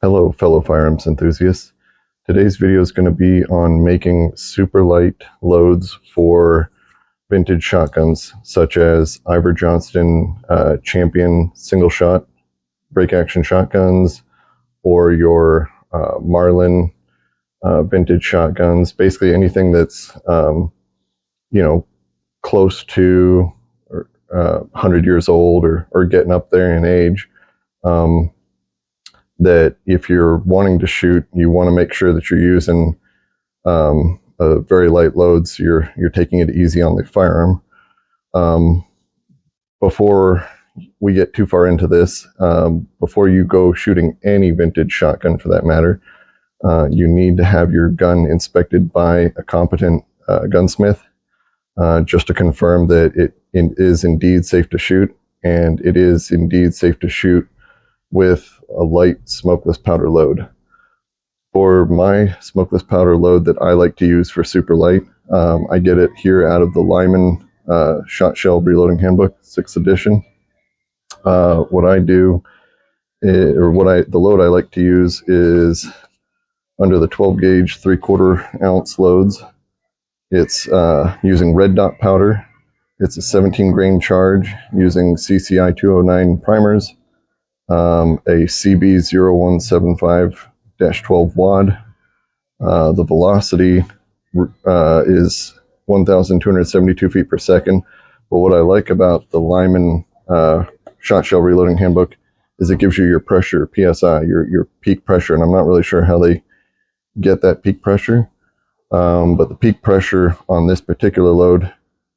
Hello, fellow firearms enthusiasts. Today's video is going to be on making super light loads for vintage shotguns, such as Iver Johnston Champion single shot break action shotguns, or your Marlin vintage shotguns. Basically, anything that's close to 100 years old or getting up there in age. That if you're wanting to shoot, you want to make sure that you're using very light loads. You're taking it easy on the firearm. Before we get too far into this, before you go shooting any vintage shotgun for that matter, you need to have your gun inspected by a competent gunsmith, just to confirm that it is indeed safe to shoot, and it is indeed safe to shoot with a light smokeless powder load. For my smokeless powder load that I like to use for super light, I get it here out of the Lyman Shot Shell Reloading Handbook, 6th edition. What I do, the load I like to use is under the 12 gauge 3/4 ounce loads. It's using red dot powder. It's a 17 grain charge using CCI 209 primers. A CB0175-12 wad. The velocity is 1,272 feet per second. But what I like about the Lyman Shot Shell Reloading Handbook is it gives you your pressure, PSI, your peak pressure, and I'm not really sure how they get that peak pressure. But the peak pressure on this particular load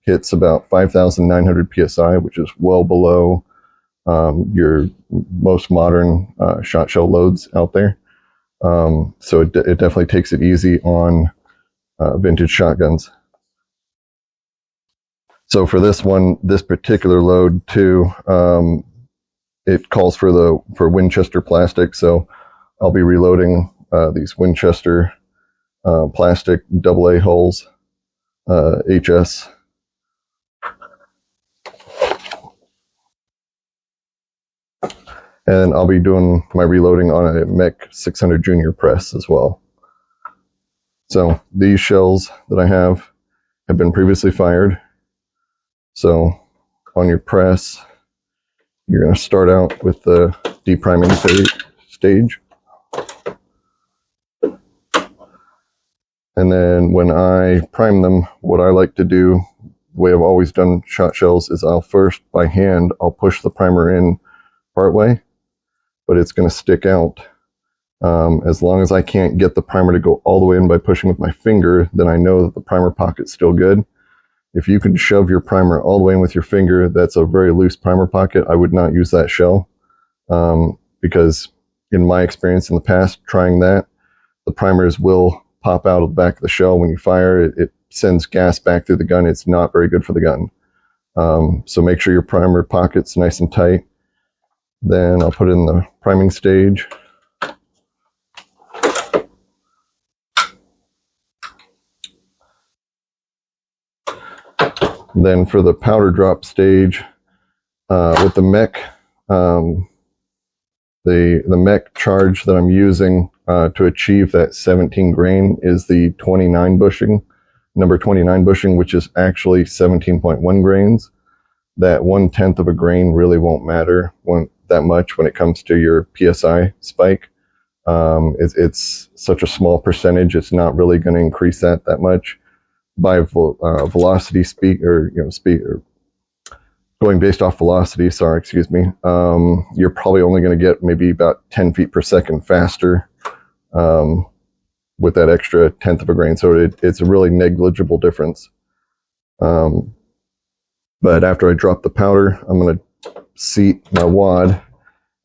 hits about 5,900 PSI, which is well below your most modern shot shell loads out there. So it definitely takes it easy on vintage shotguns. So for this particular load too, it calls for Winchester plastic. So I'll be reloading these Winchester plastic AA hulls, HS. And I'll be doing my reloading on a Mech 600 Junior press as well. So these shells that I have been previously fired. So on your press, you're going to start out with the depriming stage. And then when I prime them, what I like to do, the way I've always done shot shells, is I'll first, by hand, I'll push the primer in partway, but it's going to stick out. As long as I can't get the primer to go all the way in by pushing with my finger, then I know that the primer pocket's still good. If you can shove your primer all the way in with your finger, that's a very loose primer pocket. I would not use that shell, because in my experience in the past trying that, the primers will pop out of the back of the shell when you fire. It sends gas back through the gun. It's not very good for the gun. So make sure your primer pocket's nice and tight. Then I'll put it in the priming stage. Then for the powder drop stage, with the Mech, the Mech charge that I'm using to achieve that 17 grain is the 29 bushing, number 29 bushing, which is actually 17.1 grains. That 1/10 of a grain really won't matter that much when it comes to your PSI spike. It's such a small percentage, it's not really going to increase that much. By velocity speed, or going based off velocity, you're probably only going to get maybe about 10 feet per second faster with that extra 1/10 of a grain. So it's a really negligible difference. But after I drop the powder, I'm going to seat my wad,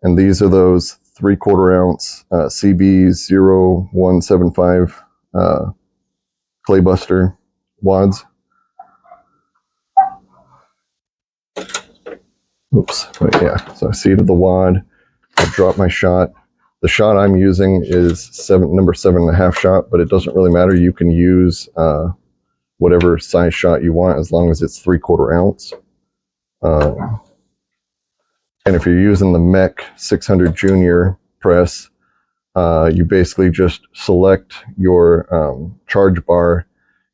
and these are those 3/4 ounce CB0175 Claybuster wads. Oops, right, yeah. So I seated the wad, I drop my shot. The shot I'm using is number 7.5 shot, but it doesn't really matter. You can use whatever size shot you want as long as it's 3/4 ounce. And if you're using the Mech 600 Junior press, you basically just select your charge bar,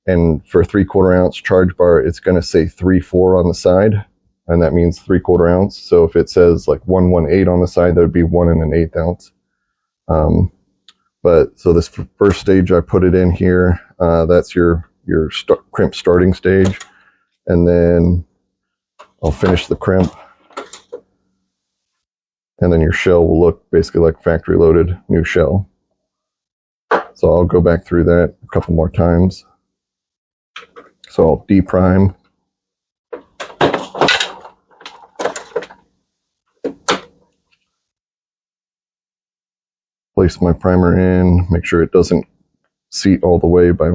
and for a 3/4 ounce charge bar, it's going to say 3/4 on the side, and that means 3/4 ounce. So if it says like 118 on the side, that would be 1 1/8 ounce. But so this first stage, I put it in here. That's your crimp starting stage, and then I'll finish the crimp, and then your shell will look basically like factory loaded new shell. So I'll go back through that a couple more times. So I'll deprime. Place my primer in, make sure it doesn't seat all the way by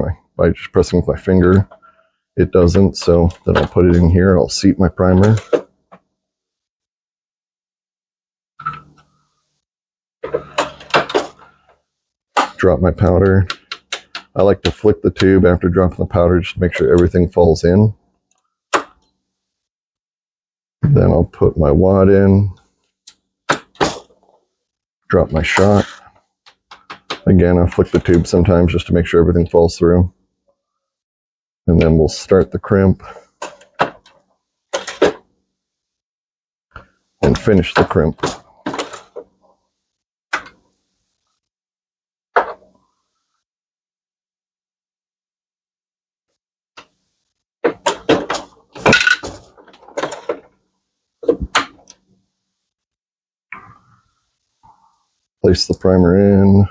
just pressing with my finger. It doesn't, so then I'll put it in here. I'll seat my primer. Drop my powder. I like to flick the tube after dropping the powder just to make sure everything falls in. Then I'll put my wad in. Drop my shot. Again, I'll flick the tube sometimes just to make sure everything falls through. And then we'll start the crimp and finish the crimp. Place the primer in.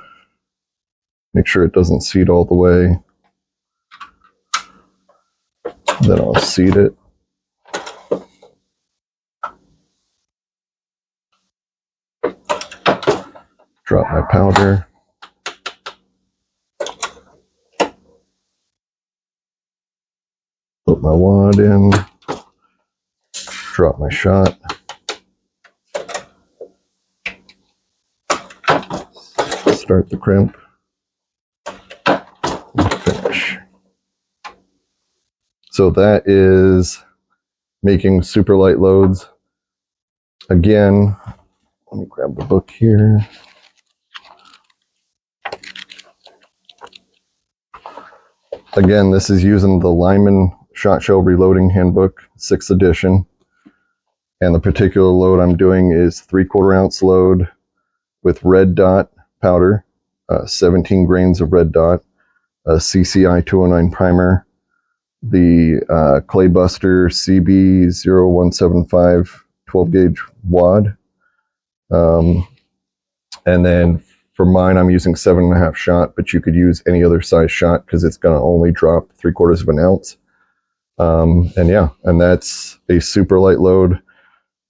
Make sure it doesn't seat all the way. Then I'll seat it. Drop my powder. Put my wad in. Drop my shot. Start the crimp. And finish. So that is making super light loads. Again, let me grab the book here. Again, this is using the Lyman Shot Shell Reloading Handbook, 6th edition. And the particular load I'm doing is 3/4 ounce load with red dot powder, 17 grains of red dot, a CCI 209 primer, the Claybuster CB0175 12 gauge wad. And then for mine, I'm using 7.5 shot, but you could use any other size shot because it's going to only drop 3/4 ounce. And yeah, and that's a super light load,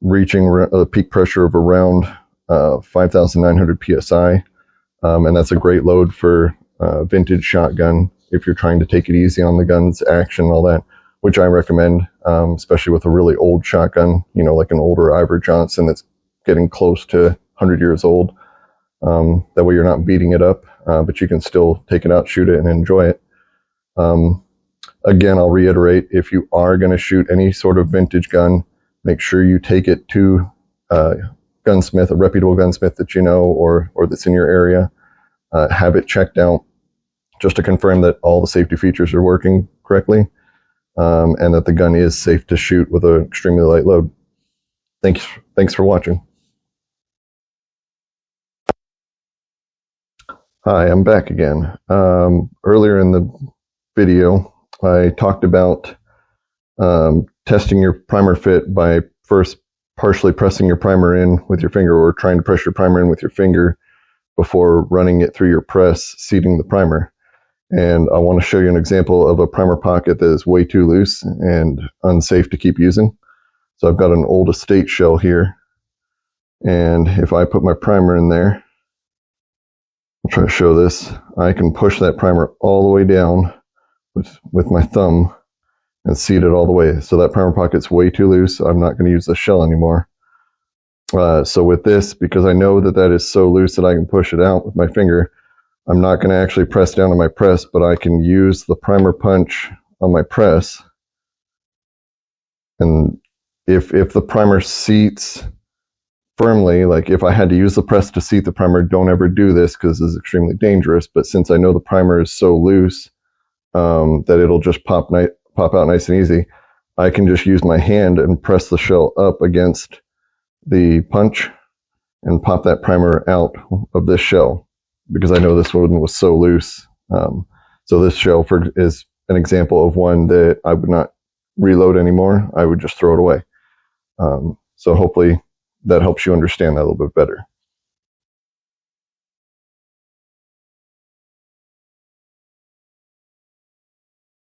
reaching a peak pressure of around 5,900 PSI. And that's a great load for vintage shotgun if you're trying to take it easy on the guns, action, all that, which I recommend, especially with a really old shotgun, you know, like an older Ivor Johnson that's getting close to 100 years old. That way you're not beating it up, but you can still take it out, shoot it, and enjoy it. Again, I'll reiterate, if you are going to shoot any sort of vintage gun, make sure you take it to a gunsmith, a reputable gunsmith that you know or that's in your area. Have it checked out just to confirm that all the safety features are working correctly, and that the gun is safe to shoot with an extremely light load. Thanks for watching. Hi, I'm back again. Earlier in the video, I talked about testing your primer fit by first partially pressing your primer in with your finger, or trying to press your primer in with your finger before running it through your press, seating the primer. And I want to show you an example of a primer pocket that is way too loose and unsafe to keep using. So I've got an old estate shell here, and if I put my primer in there, I'll try to show this, I can push that primer all the way down with my thumb and seat it all the way. So that primer pocket's way too loose. I'm not going to use the shell anymore. So with this, because I know that is so loose that I can push it out with my finger, I'm not going to actually press down on my press, but I can use the primer punch on my press. And if the primer seats firmly, like if I had to use the press to seat the primer, don't ever do this because this is extremely dangerous. But since I know the primer is so loose that it'll just pop out nice and easy, I can just use my hand and press the shell up against the punch and pop that primer out of this shell because I know this one was so loose. So this shell is an example of one that I would not reload anymore. I would just throw it away. So hopefully that helps you understand that a little bit better.